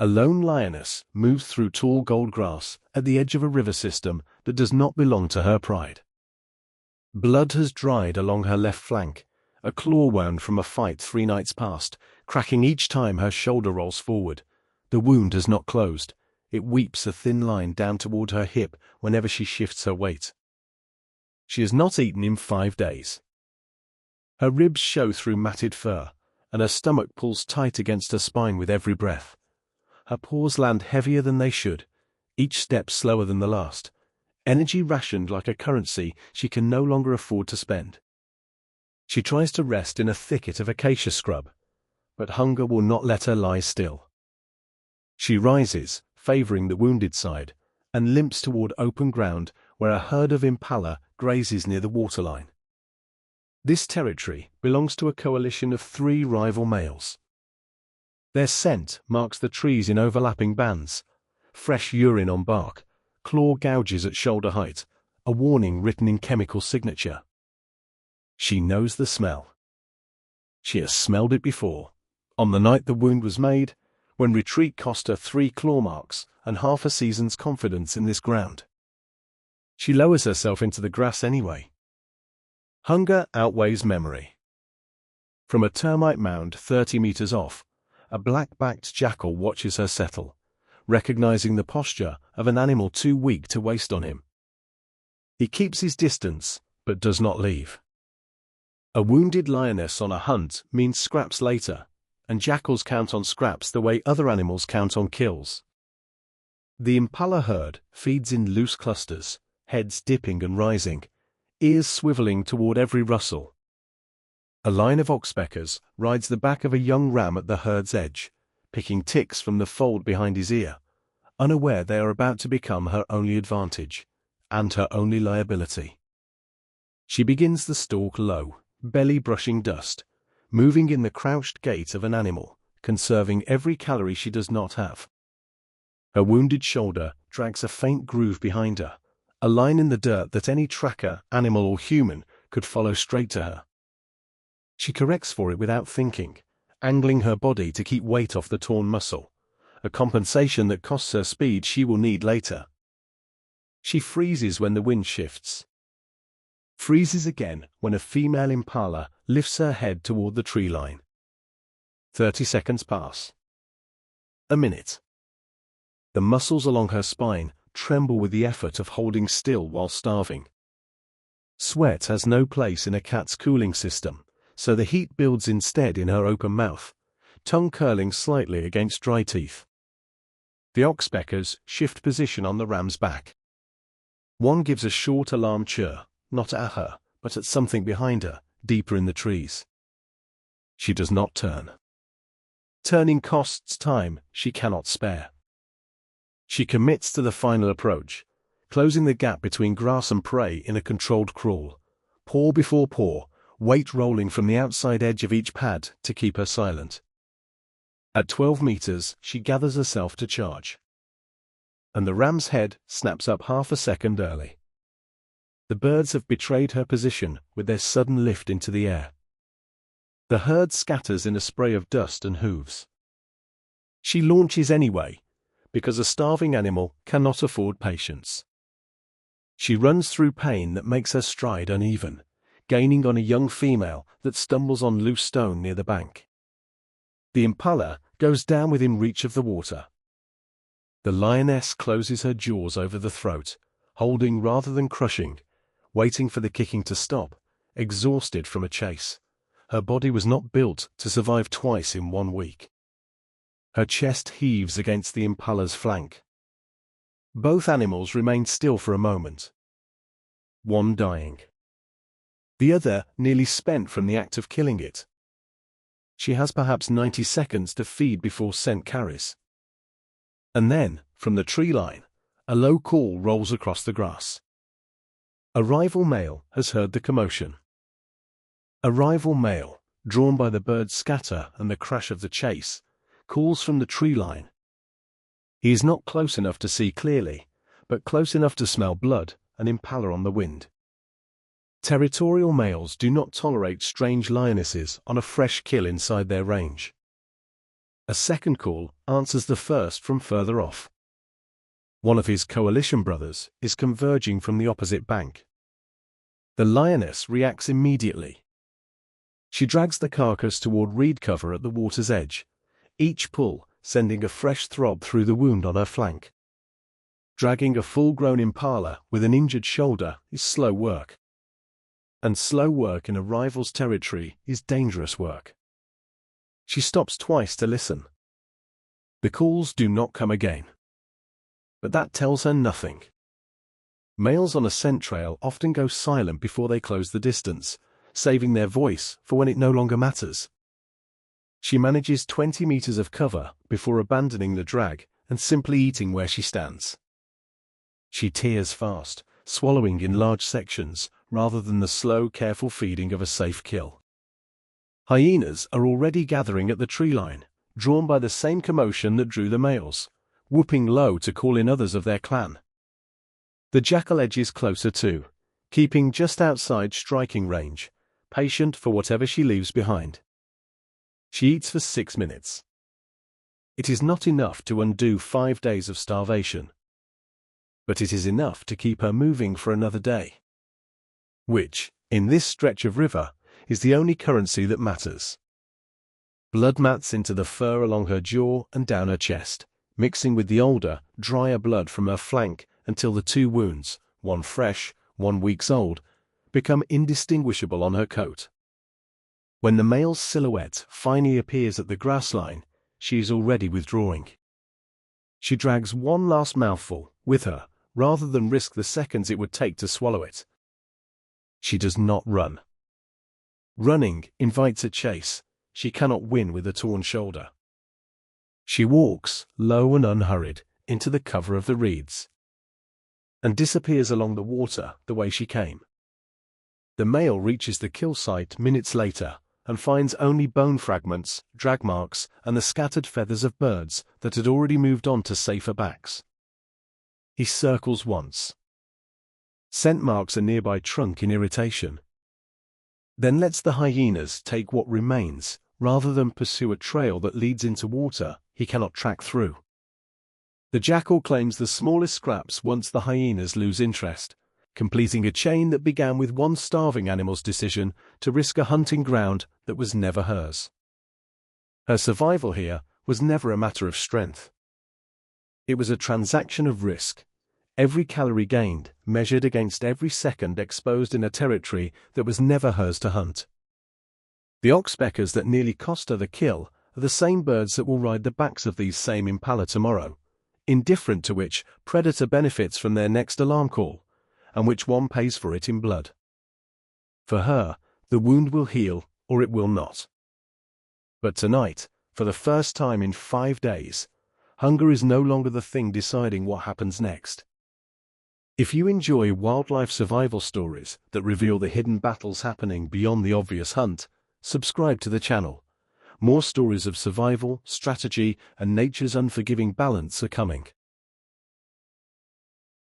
A lone lioness moves through tall gold grass at the edge of a river system that does not belong to her pride. Blood has dried along her left flank, a claw wound from a fight 3 nights past, cracking each time her shoulder rolls forward. The wound has not closed. It weeps a thin line down toward her hip whenever she shifts her weight. She has not eaten in 5 days. Her ribs show through matted fur, and her stomach pulls tight against her spine with every breath. Her paws land heavier than they should, each step slower than the last. Energy rationed like a currency she can no longer afford to spend. She tries to rest in a thicket of acacia scrub, but hunger will not let her lie still. She rises, favoring the wounded side, and limps toward open ground where a herd of impala grazes near the waterline. This territory belongs to a coalition of 3 rival males. Their scent marks the trees in overlapping bands, fresh urine on bark, claw gouges at shoulder height, a warning written in chemical signature. She knows the smell. She has smelled it before, on the night the wound was made, when retreat cost her 3 claw marks and half a season's confidence in this ground. She lowers herself into the grass anyway. Hunger outweighs memory. From a termite mound 30 meters off, a black-backed jackal watches her settle, recognizing the posture of an animal too weak to waste on him. He keeps his distance, but does not leave. A wounded lioness on a hunt means scraps later, and jackals count on scraps the way other animals count on kills. The impala herd feeds in loose clusters, heads dipping and rising, ears swiveling toward every rustle. A line of oxpeckers rides the back of a young ram at the herd's edge, picking ticks from the fold behind his ear, unaware they are about to become her only advantage, and her only liability. She begins the stalk low, belly brushing dust, moving in the crouched gait of an animal, conserving every calorie she does not have. Her wounded shoulder drags a faint groove behind her, a line in the dirt that any tracker, animal or human, could follow straight to her. She corrects for it without thinking, angling her body to keep weight off the torn muscle, a compensation that costs her speed she will need later. She freezes when the wind shifts. Freezes again when a female impala lifts her head toward the tree line. 30 seconds pass. A minute. The muscles along her spine tremble with the effort of holding still while starving. Sweat has no place in a cat's cooling system, so the heat builds instead in her open mouth, tongue curling slightly against dry teeth. The oxpeckers shift position on the ram's back. One gives a short alarm chirr, not at her, but at something behind her, deeper in the trees. She does not turn. Turning costs time she cannot spare. She commits to the final approach, closing the gap between grass and prey in a controlled crawl, paw before paw, weight rolling from the outside edge of each pad to keep her silent. At 12 meters, she gathers herself to charge. And the ram's head snaps up half a second early. The birds have betrayed her position with their sudden lift into the air. The herd scatters in a spray of dust and hooves. She launches anyway, because a starving animal cannot afford patience. She runs through pain that makes her stride uneven, gaining on a young female that stumbles on loose stone near the bank. The impala goes down within reach of the water. The lioness closes her jaws over the throat, holding rather than crushing, waiting for the kicking to stop, exhausted from a chase. Her body was not built to survive twice in 1 week. Her chest heaves against the impala's flank. Both animals remain still for a moment. One dying. The other nearly spent from the act of killing it. She has perhaps 90 seconds to feed before scent carries. And then, from the tree line, a low call rolls across the grass. A rival male has heard the commotion. A rival male, drawn by the bird's scatter and the crash of the chase, calls from the tree line. He is not close enough to see clearly, but close enough to smell blood and impala on the wind. Territorial males do not tolerate strange lionesses on a fresh kill inside their range. A second call answers the first from further off. One of his coalition brothers is converging from the opposite bank. The lioness reacts immediately. She drags the carcass toward reed cover at the water's edge, each pull sending a fresh throb through the wound on her flank. Dragging a full-grown impala with an injured shoulder is slow work. And slow work in a rival's territory is dangerous work. She stops twice to listen. The calls do not come again. But that tells her nothing. Males on a scent trail often go silent before they close the distance, saving their voice for when it no longer matters. She manages 20 meters of cover before abandoning the drag and simply eating where she stands. She tears fast, swallowing in large sections, rather than the slow, careful feeding of a safe kill. Hyenas are already gathering at the tree line, drawn by the same commotion that drew the males, whooping low to call in others of their clan. The jackal edges closer too, keeping just outside striking range, patient for whatever she leaves behind. She eats for 6 minutes. It is not enough to undo 5 days of starvation, but it is enough to keep her moving for another day, which, in this stretch of river, is the only currency that matters. Blood mats into the fur along her jaw and down her chest, mixing with the older, drier blood from her flank until the two wounds, one fresh, 1 week old, become indistinguishable on her coat. When the male's silhouette finally appears at the grass line, she is already withdrawing. She drags one last mouthful with her, rather than risk the seconds it would take to swallow it. She does not run. Running invites a chase. She cannot win with a torn shoulder. She walks, low and unhurried, into the cover of the reeds, and disappears along the water the way she came. The male reaches the kill site minutes later, and finds only bone fragments, drag marks, and the scattered feathers of birds that had already moved on to safer backs. He circles once. Scent marks a nearby trunk in irritation. Then lets the hyenas take what remains, rather than pursue a trail that leads into water he cannot track through. The jackal claims the smallest scraps once the hyenas lose interest, completing a chain that began with one starving animal's decision to risk a hunting ground that was never hers. Her survival here was never a matter of strength. It was a transaction of risk, every calorie gained measured against every second exposed in a territory that was never hers to hunt. The oxpeckers that nearly cost her the kill are the same birds that will ride the backs of these same impala tomorrow, indifferent to which predator benefits from their next alarm call, and which one pays for it in blood. For her, the wound will heal or it will not. But tonight, for the first time in 5 days, hunger is no longer the thing deciding what happens next. If you enjoy wildlife survival stories that reveal the hidden battles happening beyond the obvious hunt, subscribe to the channel. More stories of survival, strategy, and nature's unforgiving balance are coming.